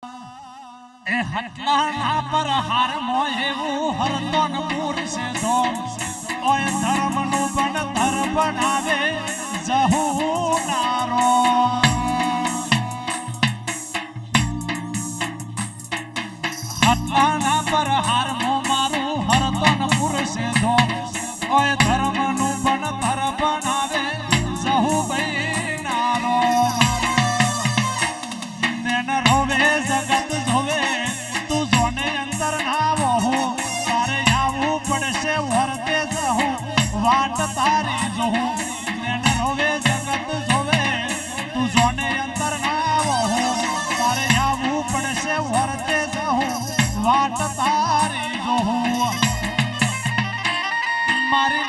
એ હટલાના પર હાર મોહેવું હરતોન પૂર છે ધોમ ઓય ધર્મનું બણતર બનાવે જહુ નારો હટલાના પર હાર મો મારું હરતોન પૂર છે ધોમ ઓય ધર્મનું બણતર બનાવે જહુ ભાઈ નારો નેન રોવે જગત જોવે તું જોને અંતર ના વહુ તારે આવું પડશે વરતે જહું વાટ તારી જોહું નેન રોવે જગત જોવે તું જોને અંતર ના વહુ તારે આવું પડશે વરતે જહું વાટ તારી જોહું મારી